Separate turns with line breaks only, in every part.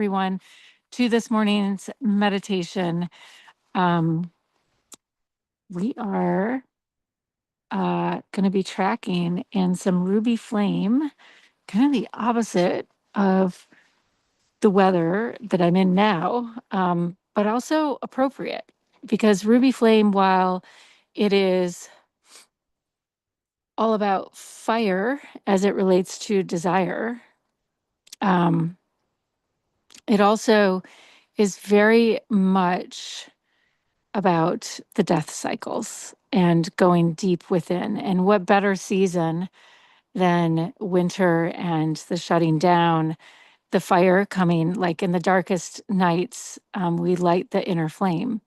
everyone to this morning's meditation. We are going to be tracking in some ruby flame, kind of the opposite of the weather that I'm in now, but also appropriate because ruby flame, while it is all about fire as it relates to desire, it also is very much about the death cycles and going deep within. And what better season than winter and the shutting down, the fire coming, like in the darkest nights, we light the inner flame.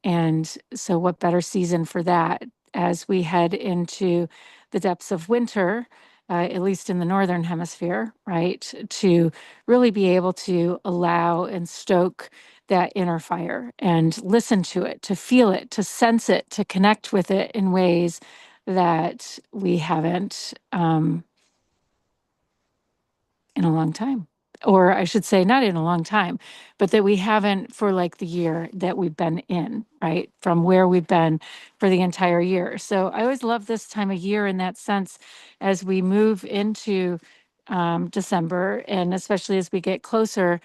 And so what better season for that as we head into the depths of winter, at least in the Northern Hemisphere, right? To really be able to allow and stoke that inner fire and listen to it, to feel it, to sense it, to connect with it in ways that we haven't in a long time. Or I should say, not in a long time, but that we haven't for like the year that we've been in, right? From where we've been for the entire year. So I always love this time of year in that sense as we move into December, and especially as we get closer,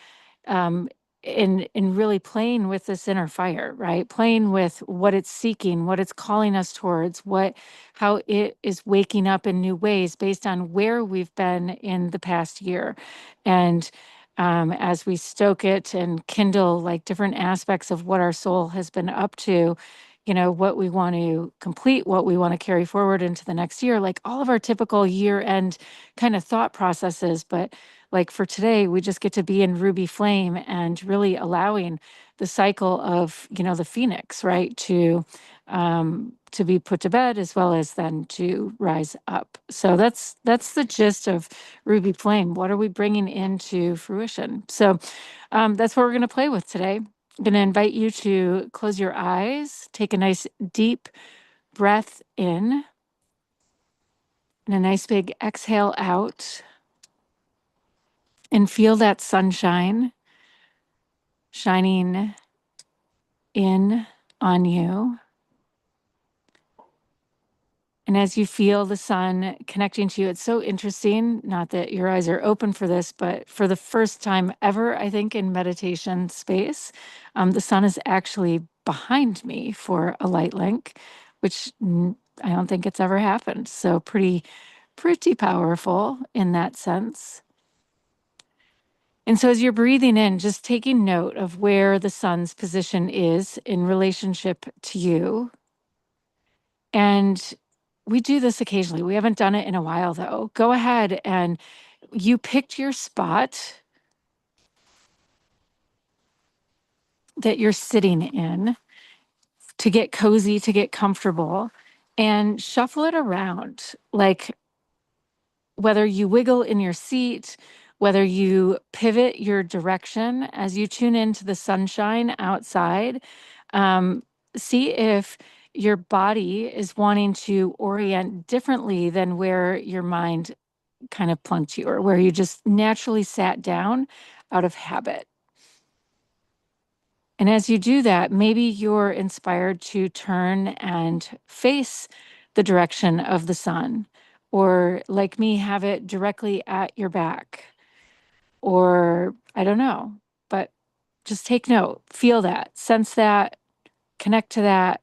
in really playing with this inner fire, right? Playing with what it's seeking, what it's calling us towards, how it is waking up in new ways based on where we've been in the past year. And as we stoke it and kindle like different aspects of what our soul has been up to, what we want to complete, what we want to carry forward into the next year, like all of our typical year end kind of thought processes. But like for today, we just get to be in ruby flame and really allowing the cycle of, the phoenix, right? To be put to bed as well as then to rise up. So that's the gist of ruby flame. What are we bringing into fruition? So that's what we're going to play with today. I'm going to invite you to close your eyes, take a nice deep breath in, and a nice big exhale out, and feel that sunshine shining in on you. And as you feel the sun connecting to you, it's so interesting, not that your eyes are open for this, but for the first time ever, I think, in meditation space, the sun is actually behind me for a light link, which I don't think it's ever happened. So pretty powerful in that sense. And so as you're breathing in, just taking note of where the sun's position is in relationship to you. And we do this occasionally. We haven't done it in a while, though. Go ahead and you picked your spot that you're sitting in to get cozy, to get comfortable, and shuffle it around. Like whether you wiggle in your seat, whether you pivot your direction as you tune into the sunshine outside, see if your body is wanting to orient differently than where your mind kind of plunked you, or where you just naturally sat down out of habit. And as you do that, maybe you're inspired to turn and face the direction of the sun, or like me, have it directly at your back, or I don't know, but just take note, feel that, sense that, connect to that,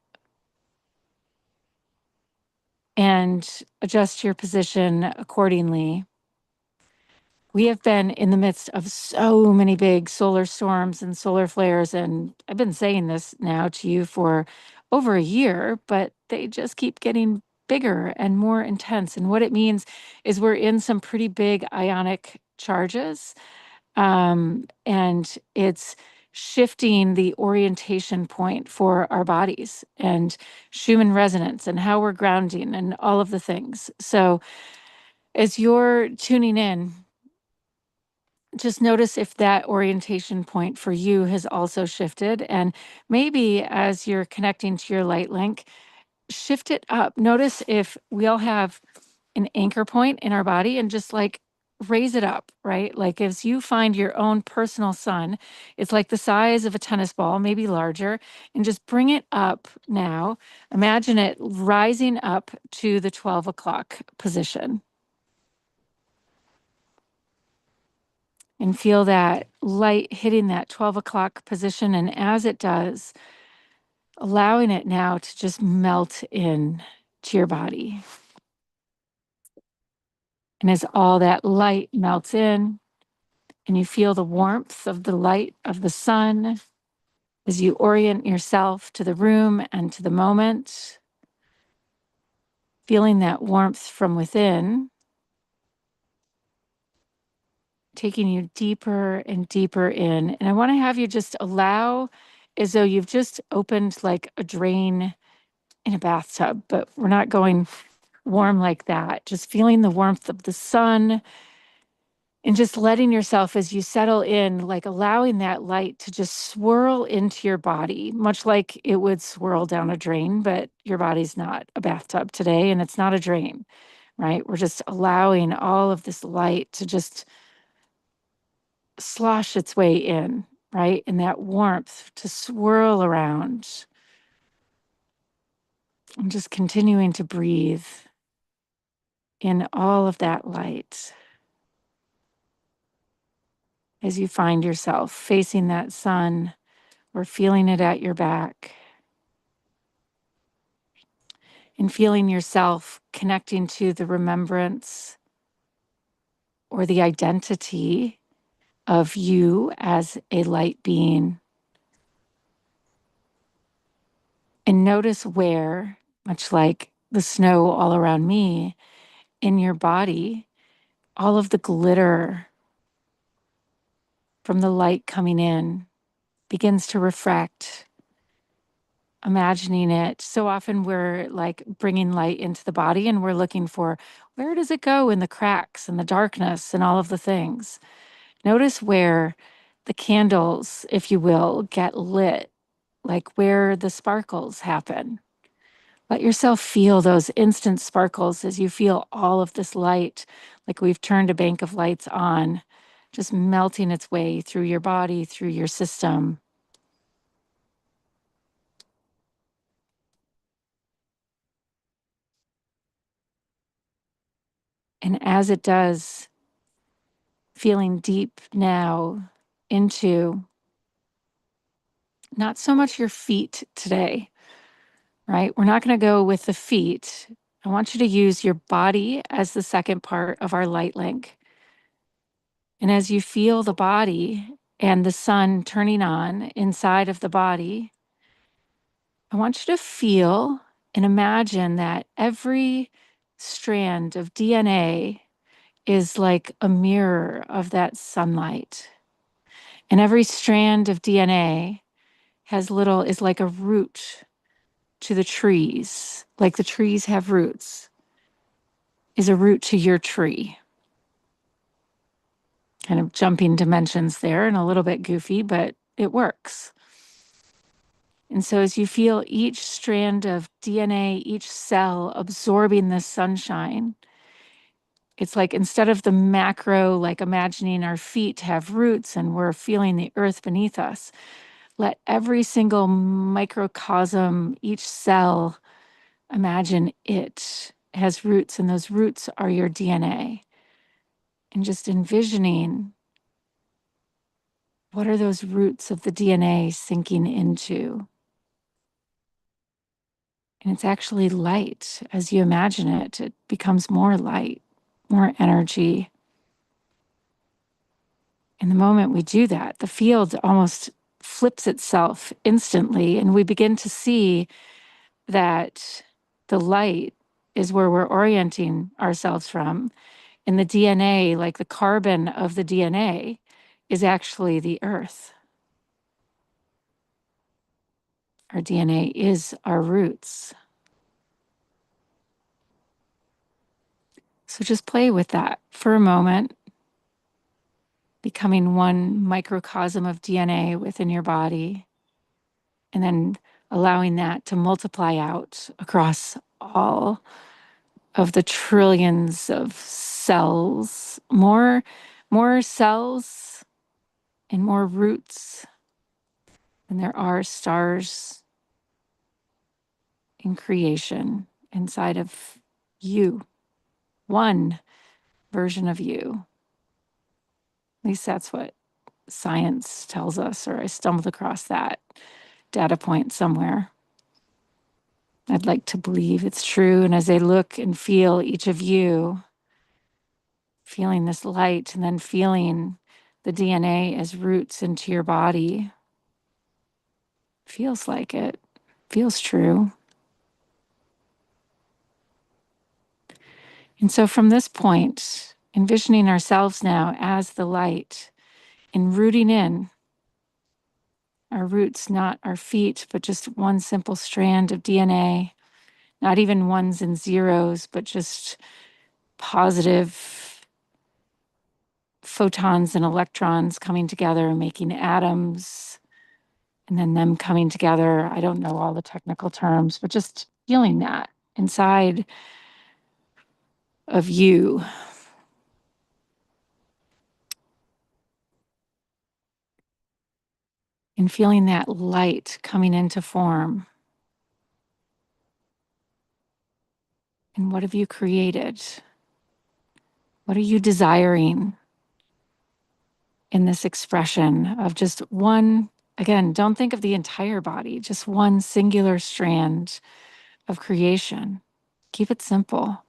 and adjust your position accordingly. We have been in the midst of so many big solar storms and solar flares, and I've been saying this now to you for over a year, but they just keep getting bigger and more intense. And what it means is we're in some pretty big ionic charges, and it's shifting the orientation point for our bodies and Schumann resonance and how we're grounding and all of the things. So as you're tuning in, just notice if that orientation point for you has also shifted. And maybe as you're connecting to your light link, shift it up. Notice if we all have an anchor point in our body, and just like raise it up, right? Like as you find your own personal sun, it's like the size of a tennis ball, maybe larger, and just bring it up now. Imagine it rising up to the 12 o'clock position. And feel that light hitting that 12 o'clock position. And as it does, allowing it now to just melt in to your body. And as all that light melts in, and you feel the warmth of the light of the sun, as you orient yourself to the room and to the moment, feeling that warmth from within, taking you deeper and deeper in. And I want to have you just allow, as though you've just opened like a drain in a bathtub, but we're not going warm like that. Just feeling the warmth of the sun and just letting yourself, as you settle in, like allowing that light to just swirl into your body, much like it would swirl down a drain, but your body's not a bathtub today and it's not a drain, right? We're just allowing all of this light to just slosh its way in, right? And that warmth to swirl around and just continuing to breathe in all of that light as you find yourself facing that sun or feeling it at your back and feeling yourself connecting to the remembrance or the identity of you as a light being. And notice where, much like the snow all around me, in your body, all of the glitter from the light coming in begins to refract, imagining it. So often we're like bringing light into the body and we're looking for, where does it go in the cracks and the darkness and all of the things? Notice where the candles, if you will, get lit, like where the sparkles happen. Let yourself feel those instant sparkles as you feel all of this light, like we've turned a bank of lights on, just melting its way through your body, through your system. And as it does, feeling deep now into not so much your feet today, right? We're not going to go with the feet. I want you to use your body as the second part of our light link. And as you feel the body and the sun turning on inside of the body, I want you to feel and imagine that every strand of DNA is like a mirror of that sunlight. And every strand of DNA is like a root to the trees, like the trees have roots, is a root to your tree. Kind of jumping dimensions there and a little bit goofy, but it works. And so as you feel each strand of DNA, each cell absorbing the sunshine, it's like instead of the macro, like imagining our feet have roots and we're feeling the earth beneath us, let every single microcosm, each cell, imagine it has roots, and those roots are your DNA. And just envisioning, what are those roots of the DNA sinking into? And it's actually light. As you imagine it, it becomes more light, more energy. And the moment we do that, the field almost flips itself instantly, and we begin to see that the light is where we're orienting ourselves from. And the DNA, like the carbon of the DNA, is actually the earth. Our DNA is our roots. So just play with that for a moment, becoming one microcosm of DNA within your body, and then allowing that to multiply out across all of the trillions of cells, more cells and more roots than there are stars in creation inside of you, one version of you. At least that's what science tells us, or I stumbled across that data point somewhere. I'd like to believe it's true. And as I look and feel each of you, feeling this light and then feeling the DNA as roots into your body, feels like it, feels true. And so from this point, envisioning ourselves now as the light and rooting in our roots, not our feet, but just one simple strand of DNA, not even ones and zeros, but just positive photons and electrons coming together and making atoms, and then them coming together. I don't know all the technical terms, but just feeling that inside of you. And feeling that light coming into form. And what have you created? What are you desiring in this expression of just one? Again, don't think of the entire body, just one singular strand of creation. Keep it simple.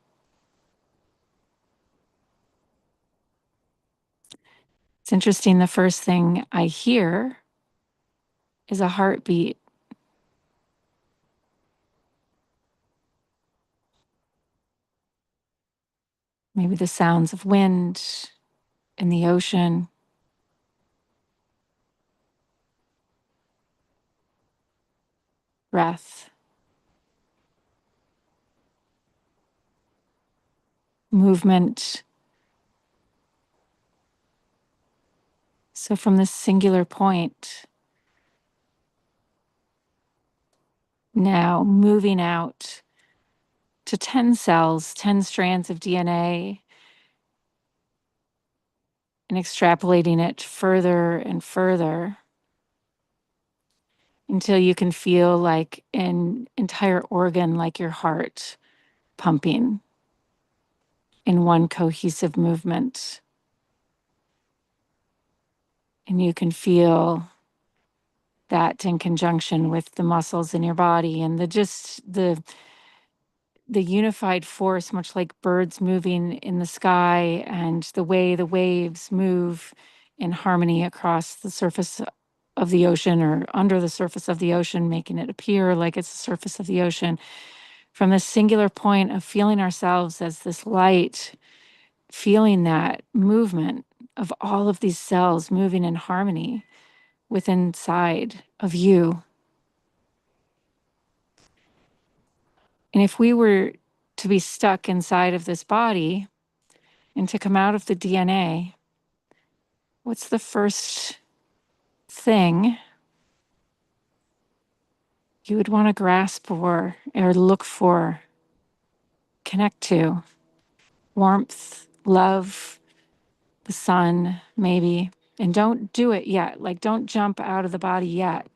It's interesting, the first thing I hear is a heartbeat. Maybe the sounds of wind in the ocean. Breath. Movement. So from this singular point, now moving out to 10 cells, 10 strands of DNA, and extrapolating it further and further until you can feel like an entire organ, like your heart, pumping in one cohesive movement. And you can feel that in conjunction with the muscles in your body and the unified force, much like birds moving in the sky, and the way the waves move in harmony across the surface of the ocean or under the surface of the ocean, making it appear like it's the surface of the ocean. From this singular point of feeling ourselves as this light, feeling that movement of all of these cells moving in harmony within inside of you. And if we were to be stuck inside of this body and to come out of the DNA, what's the first thing you would want to grasp for or look for, connect to? Warmth, love, the sun, maybe. And don't do it yet. Like, don't jump out of the body yet,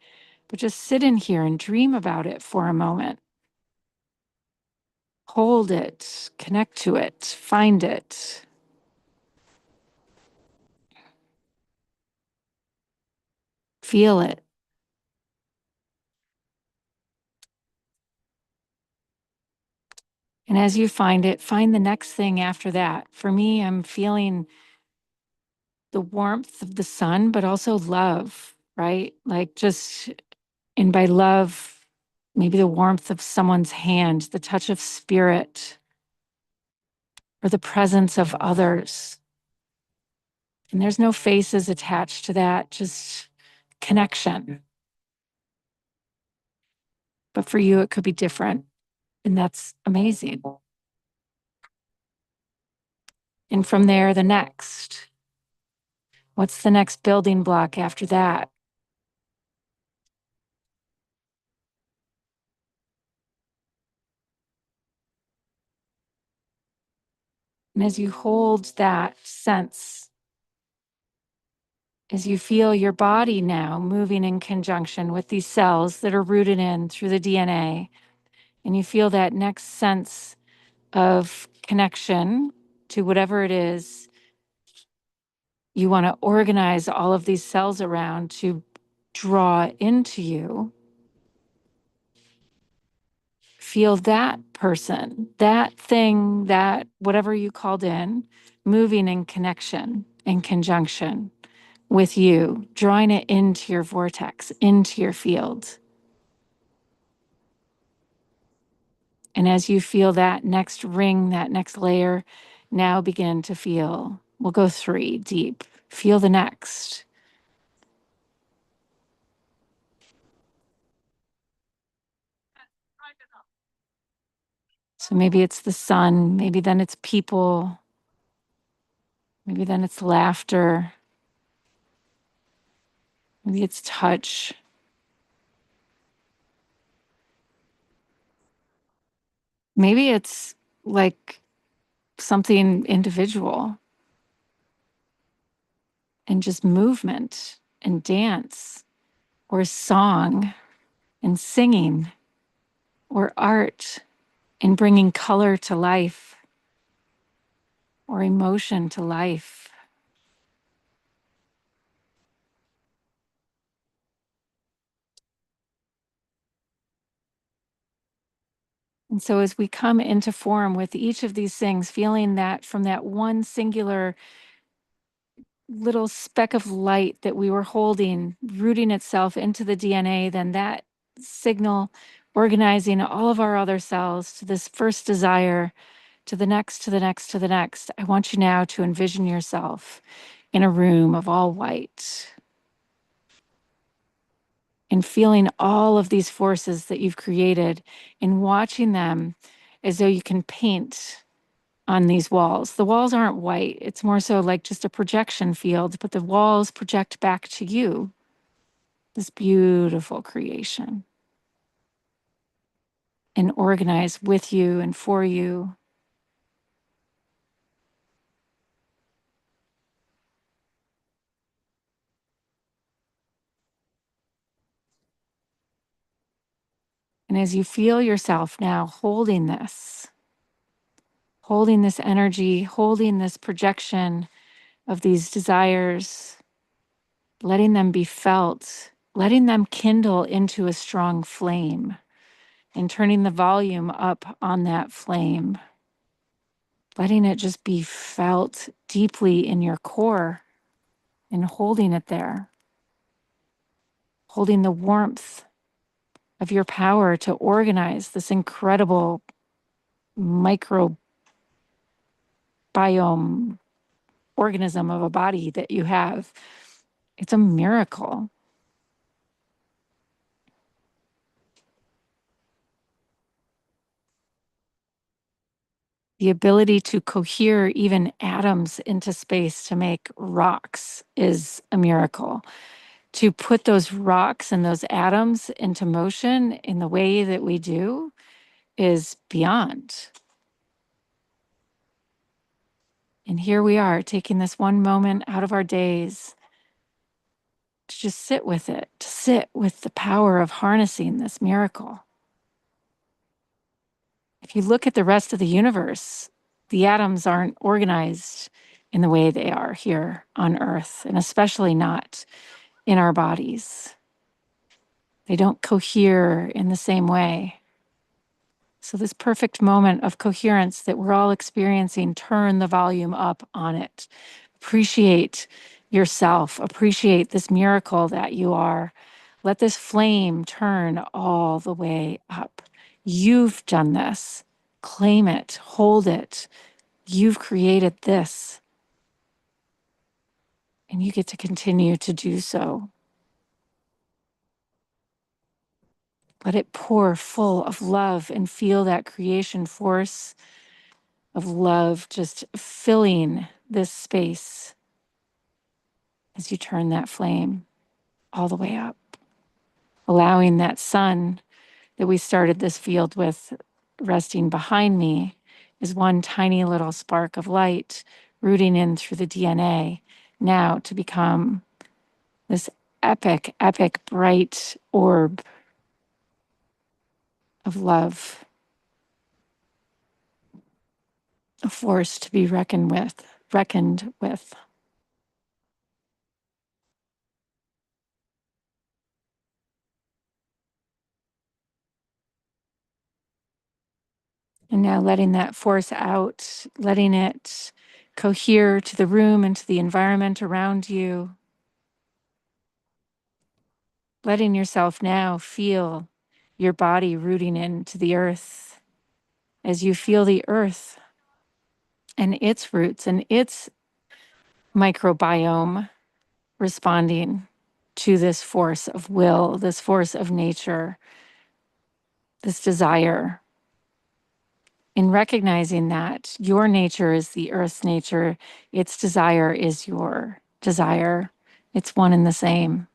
but just sit in here and dream about it for a moment. Hold it, connect to it, find it. Feel it. And as you find it, find the next thing after that. For me, I'm feeling the warmth of the sun, but also love, right? Like just, and by love, maybe the warmth of someone's hand, the touch of spirit, or the presence of others. And there's no faces attached to that, just connection. But for you, it could be different. And that's amazing. And from there, the next. What's the next building block after that? And as you hold that sense, as you feel your body now moving in conjunction with these cells that are rooted in through the DNA, and you feel that next sense of connection to whatever it is you want to organize all of these cells around to draw into you, feel that person, that thing, that whatever you called in, moving in connection, in conjunction with you, drawing it into your vortex, into your field. And as you feel that next ring, that next layer, now begin to feel, we'll go 3 deep. Feel the next. So maybe it's the sun, maybe then it's people, maybe then it's laughter, maybe it's touch. Maybe it's like something individual and just movement and dance or song and singing or art and bringing color to life or emotion to life. And so as we come into form with each of these things, feeling that from that one singular little speck of light that we were holding, rooting itself into the DNA, then that signal organizing all of our other cells to this first desire, to the next, to the next, to the next. I want you now to envision yourself in a room of all white and feeling all of these forces that you've created and watching them as though you can paint on these walls. The walls aren't white. It's more so like just a projection field, but the walls project back to you this beautiful creation and organize with you and for you. And as you feel yourself now holding this energy, holding this projection of these desires, letting them be felt, letting them kindle into a strong flame, and turning the volume up on that flame, letting it just be felt deeply in your core and holding it there, holding the warmth of your power to organize this incredible microbiome organism of a body that you have. It's a miracle. The ability to cohere even atoms into space to make rocks is a miracle. To put those rocks and those atoms into motion in the way that we do is beyond. And here we are taking this one moment out of our days to just sit with it, to sit with the power of harnessing this miracle. If you look at the rest of the universe, the atoms aren't organized in the way they are here on Earth, and especially not in our bodies. They don't cohere in the same way. So this perfect moment of coherence that we're all experiencing, turn the volume up on it. Appreciate yourself. Appreciate this miracle that you are. Let this flame turn all the way up. You've done this. Claim it. Hold it. You've created this. And you get to continue to do so. Let it pour full of love and feel that creation force of love just filling this space as you turn that flame all the way up, allowing that sun that we started this field with resting behind me is one tiny little spark of light rooting in through the DNA now to become this epic, epic, bright orb of love, a force to be reckoned with. And now letting that force out, letting it cohere to the room and to the environment around you. Letting yourself now feel your body rooting into the earth as you feel the earth and its roots and its microbiome responding to this force of will, this force of nature, this desire. In recognizing that your nature is the earth's nature, its desire is your desire. It's one and the same.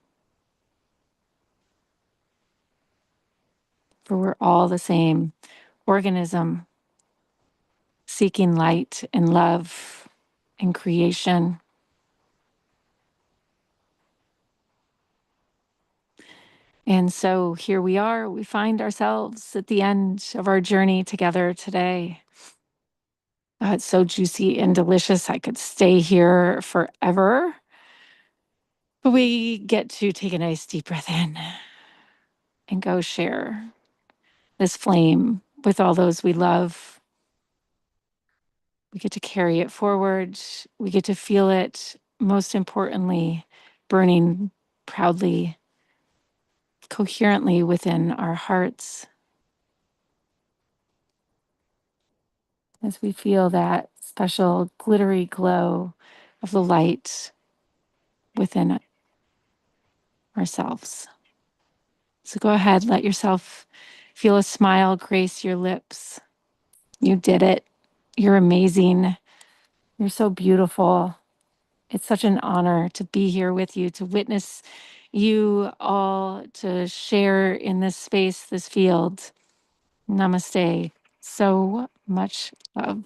For we're all the same organism seeking light and love and creation. And so here we are, we find ourselves at the end of our journey together today. It's so juicy and delicious. I could stay here forever. But we get to take a nice deep breath in and go share this flame with all those we love. We get to carry it forward. We get to feel it, most importantly, burning proudly, coherently within our hearts as we feel that special glittery glow of the light within ourselves. So go ahead, let yourself feel a smile grace your lips. You did it. You're amazing. You're so beautiful. It's such an honor to be here with you, to witness you all, to share in this space, this field. Namaste. So much love.